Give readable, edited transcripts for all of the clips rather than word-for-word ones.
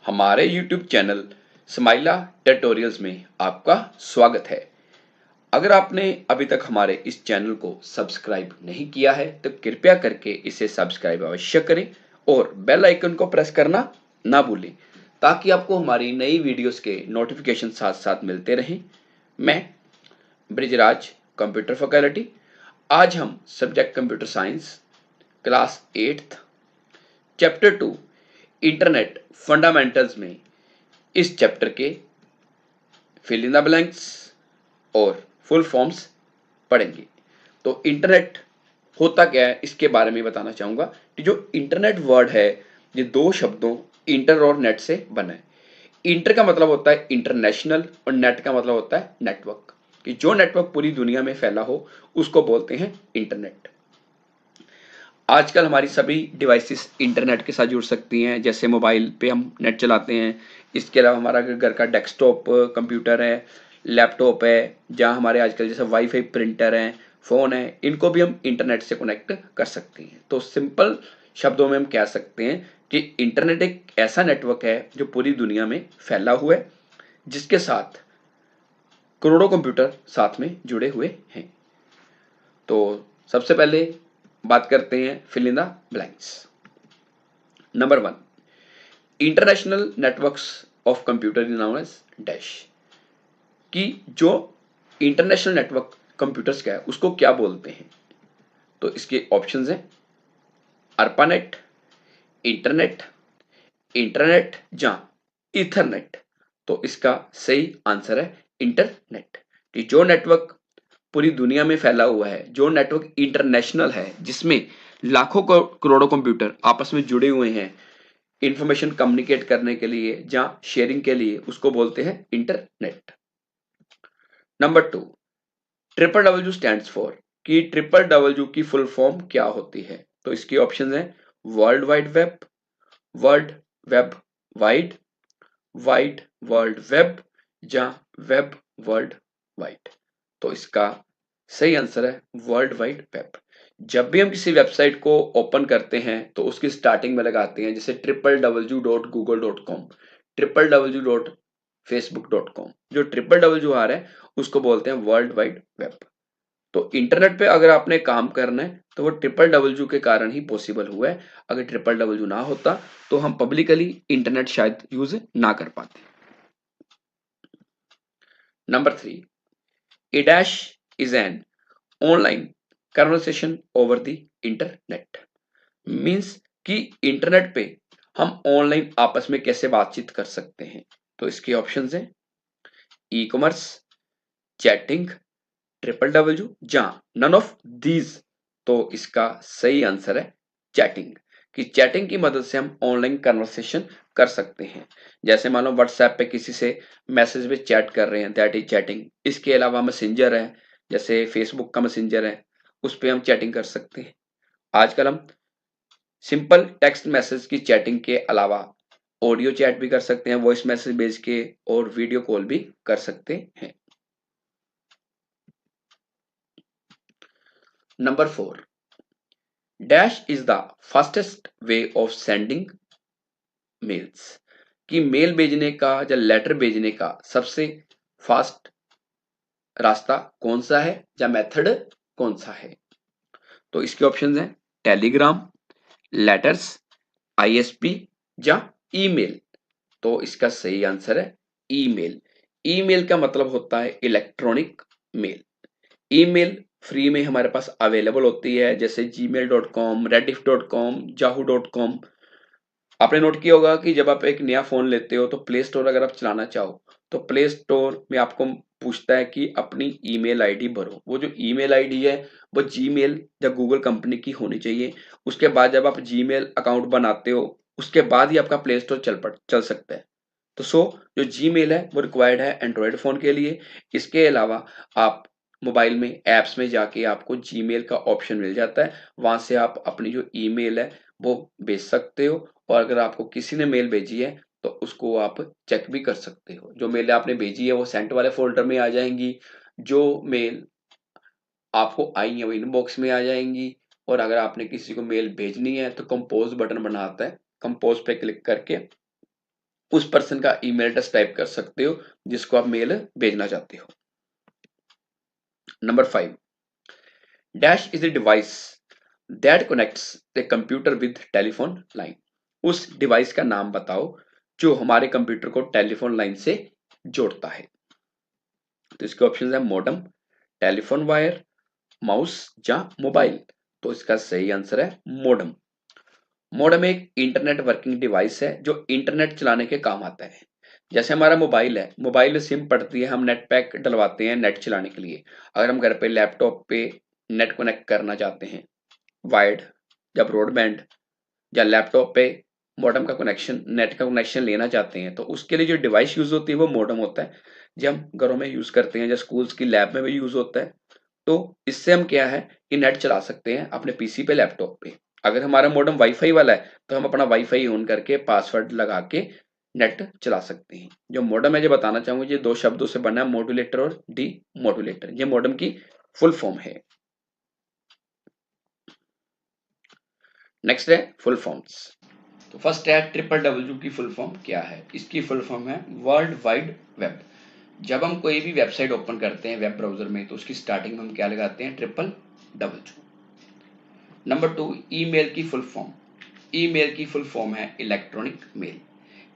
हमारे YouTube channel स्माइला tutorials में आपका स्वागत है। अगर आपने अभी तक हमारे इस चैनल को सब्सक्राइब नहीं किया है तो कृपया करके इसे सब्सक्राइब अवश्य करें और बेल आइकन को प्रेस करना ना भूलें ताकि आपको हमारी नई वीडियोस के नोटिफिकेशन साथ साथ मिलते रहें। मैं ब्रिजराज कंप्यूटर फैकल्टी। आज हम subject computer science class 8 chapter 2 internet fundamentals में इस चैप्टर के फिल इन द ब्लैंक्स और फुल फॉर्म्स पढ़ेंगे। तो इंटरनेट होता क्या है इसके बारे में बताना चाहूँगा कि जो इंटरनेट वर्ड है ये दो शब्दों इंटर और नेट से बना है। इंटर का मतलब होता है इंटरनेशनल और नेट का मतलब होता है नेटवर्क, कि जो नेटवर्क पूरी दुनिया में फैला हो उसको बोलते हैं इंटरनेट। आजकल हमारी सभी डिवाइसेस इंटरनेट के साथ जुड़ सकती हैं, जैसे मोबाइल पे हम नेट चलाते हैं। इसके अलावा हमारा घर का डेस्कटॉप कंप्यूटर है, लैपटॉप है, जहाँ हमारे आजकल जैसे वाईफाई प्रिंटर हैं, फ़ोन है, इनको भी हम इंटरनेट से कनेक्ट कर सकते हैं। तो सिंपल शब्दों में हम कह सकते हैं कि इंटरनेट एक ऐसा नेटवर्क है जो पूरी दुनिया में फैला हुआ है, जिसके साथ करोड़ों कंप्यूटर साथ में जुड़े हुए हैं। तो सबसे पहले बात करते हैं fill in the blanks. Number 1, international networks of computer is known as dash, कि जो इंटरनेशनल नेटवर्क कंप्यूटर्स का है उसको क्या बोलते हैं। तो इसके ऑप्शंस हैं अर्पानेट, इंटरनेट, इंटरनेट या इथरनेट। तो इसका सही आंसर है इंटरनेट, कि जो नेटवर्क पूरी दुनिया में फैला हुआ है, जो नेटवर्क इंटरनेशनल है, जिसमें लाखों करोड़ों कंप्यूटर आपस में जुड़े हुए हैं इंफॉर्मेशन कम्युनिकेट करने के लिए या शेयरिंग के लिए, उसको बोलते हैं internet. Number 2, triple W stands for, कि ट्रिपल डब्ल्यू की फुल फॉर्म क्या होती है। तो इसके ऑप्शन है world wide web, world web wide, wide world web या वेब वर्ल्ड वाइड। तो इसका सही आंसर है वर्ल्ड वाइड वेब। जब भी हम किसी वेबसाइट को ओपन करते हैं तो उसकी स्टार्टिंग में लगाते हैं जैसे www.google.com, www.facebook.com। जो www आ रहा है उसको बोलते हैं वर्ल्ड वाइड वेब। तो इंटरनेट पे अगर आपने काम करना है तो वो www के कारण ही पॉसिबल हुआ है। अगर www ना होता तो हम पब्लिकली इंटरनेट शायद यूज ना कर पाते। Number 3, A dash is an online conversation over the internet, means कि इंटरनेट पे हम ऑनलाइन आपस में कैसे बातचीत कर सकते हैं। तो इसके ऑप्शंस हैं ई कॉमर्स, चैटिंग, www या नन ऑफ दीज। तो इसका सही आंसर है चैटिंग, कि चैटिंग की मदद से हम ऑनलाइन कन्वर्सेशन कर सकते हैं। जैसे मान लो व्हाट्सएप पे किसी से मैसेज में चैट कर रहे हैं, दैट इज चैटिंग। इसके अलावा मैसेंजर है, जैसे फेसबुक का मैसेंजर है, उस पर हम चैटिंग कर सकते हैं। आजकल हम सिंपल टेक्स्ट मैसेज की चैटिंग के अलावा ऑडियो चैट भी कर सकते हैं, वॉइस मैसेज भेज के, और वीडियो कॉल भी कर सकते हैं। Number 4, dash is the fastest way of sending mails, कि मेल भेजने का या लेटर भेजने का सबसे फास्ट रास्ता कौन सा है या मेथड कौन सा है। तो इसके ऑप्शंस हैं टेलीग्राम, लेटर्स, आईएसपी या ईमेल। तो इसका सही आंसर है ईमेल। ईमेल का मतलब होता है इलेक्ट्रॉनिक मेल। ईमेल फ्री में हमारे पास अवेलेबल होती है, जैसे gmail.com, rediff.com, yahoo.com। आपने नोट किया होगा कि जब आप एक नया फोन लेते हो तो प्ले स्टोर अगर आप चलाना चाहो तो प्ले स्टोर में आपको पूछता है कि अपनी ईमेल आईडी भरो। वो जो ईमेल आईडी है वो जीमेल या गूगल कंपनी की होनी चाहिए। उसके बाद जब आप जीमेल अकाउंट बनाते हो उसके बाद ही आपका प्ले स्टोर चल सकता है। तो जो जीमेल है वो रिक्वायर्ड है एंड्रॉयड फ़ोन के लिए। इसके अलावा आप मोबाइल में ऐप्स में जाके आपको जीमेल का ऑप्शन मिल जाता है, वहाँ से आप अपनी जो ईमेल है वो भेज सकते हो। और अगर आपको किसी ने मेल भेजी है तो उसको आप चेक भी कर सकते हो। जो मेल आपने भेजी है वो सेंट वाले फ़ोल्डर में आ जाएँगी, जो मेल आपको आई है वो इनबॉक्स में आ जाएँगी। और अगर आपने किसी को मेल भेजनी है तो कंपोज़ बटन बना आता है, कंपोज़ पे क्लिक करके उस पर्सन का ईमेल एड्रेस टाइप कर सकते हो जिसको आप मेल भेजना चाहते हो। Number 5, dash is the device that connects the computer with telephone line. उस डिवाइस का नाम बताओ जो हमारे कंप्यूटर को टेलीफोन लाइन से जोड़ता है। तो इसके ऑप्शन है मॉडेम, टेलीफोन वायर, माउस या मोबाइल। तो इसका सही आंसर है मॉडेम। मॉडेम एक इंटरनेट वर्किंग डिवाइस है जो इंटरनेट चलाने के काम आता है। जैसे हमारा मोबाइल है, मोबाइल में सिम पड़ती है, हम नेट पैक डलवाते हैं नेट चलाने के लिए। अगर हम घर पे लैपटॉप पे नेट कनेक्ट करना चाहते हैं वायर्ड या ब्रॉडबैंड, या लैपटॉप पे मॉडेम का कनेक्शन, नेट का कनेक्शन लेना चाहते हैं, तो उसके लिए जो डिवाइस यूज होती है वो मॉडेम होता है, जो हम घरों में यूज करते हैं, जो स्कूल्स की लैब में भी यूज होता है। तो इससे हम क्या है कि नेट चला सकते हैं अपने पीसी पे, लैपटॉप पे। अगर हमारा मॉडेम वाईफाई वाला है तो हम अपना वाईफाई ऑन करके पासवर्ड लगा के नेट चला सकते हैं। जो मॉडेम है, जो बताना चाहूंगा, ये 2 शब्दों से बना है, मॉड्यूलेटर और डी मॉड्यूलेटर। ये मॉडेम की फुल फॉर्म है। नेक्स्ट है फुल फॉर्म्स। तो फर्स्ट है ट्रिपल डब्ल्यू की फुल फॉर्म क्या है। इसकी फुल फॉर्म है वर्ल्ड वाइड वेब। जब हम कोई भी वेबसाइट ओपन करते हैं वेब ब्राउजर में तो उसकी स्टार्टिंग में हम क्या लगाते हैं, ट्रिपल डब्ल्यू। नंबर 2, ईमेल की फुल फॉर्म। ईमेल की फुल फॉर्म है इलेक्ट्रॉनिक मेल।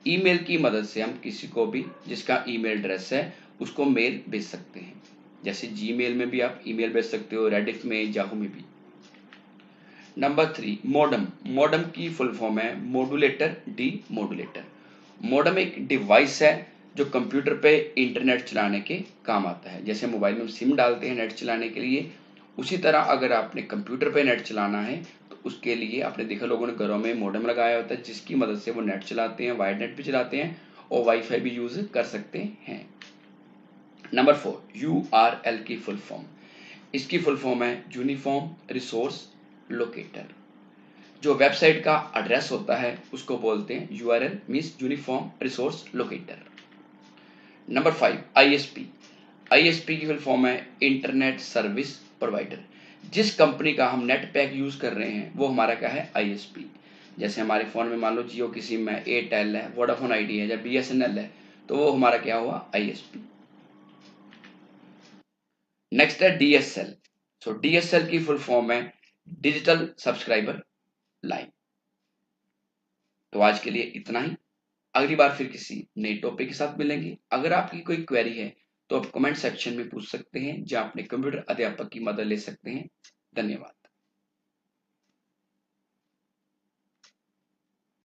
ईमेल की मदद से हम किसी को भी जिसका ईमेल एड्रेस है उसको मेल भेज सकते हैं। जैसे जीमेल में भी आप ईमेल भेज सकते हो, रेडिफ में, याहू में भी। Number 3, modem. मॉडेम की फुल फॉर्म है मॉड्यूलेटर, डी मॉड्यूलेटर। मॉडेम एक डिवाइस है जो कंप्यूटर पे इंटरनेट चलाने के काम आता है। जैसे मोबाइल में हम सिम डालते हैं नेट चलाने के लिए, उसी तरह अगर आपने कंप्यूटर पे नेट चलाना है तो उसके लिए आपने देखा लोगों ने घरों में मॉडेम लगाया होता है जिसकी मदद से वो नेट चलाते हैं, वायर्ड नेट भी चलाते हैं और वाईफाई भी यूज कर सकते हैं। नंबर 4, URL की फुल फॉर्म। इसकी फुल फॉर्म है यूनिफॉर्म रिसोर्स लोकेटर। जो वेबसाइट का एड्रेस होता है उसको बोलते हैं URL, means uniform resource locator. Number 5, ISP। ISP की फुल फॉर्म है इंटरनेट सर्विस प्रोवाइडर। जिस कंपनी का हम नेट पैक यूज कर रहे हैं वो हमारा क्या है, ISP। जैसे हमारे फोन में मान लो जियो की सिम है, एयरटेल है, वोडाफोन आइडिया है या BSNL है, तो वो हमारा क्या हुआ, ISP। नेक्स्ट है DSL। सो DSL की फुल फॉर्म है डिजिटल सब्सक्राइबर लाइन। तो आज के लिए इतना ही। अगली बार फिर किसी नए टॉपिक के साथ मिलेंगे। अगर आपकी कोई क्वेरी है तो आप कमेंट सेक्शन में पूछ सकते हैं, जहां अपने कंप्यूटर अध्यापक की मदद ले सकते हैं। धन्यवाद।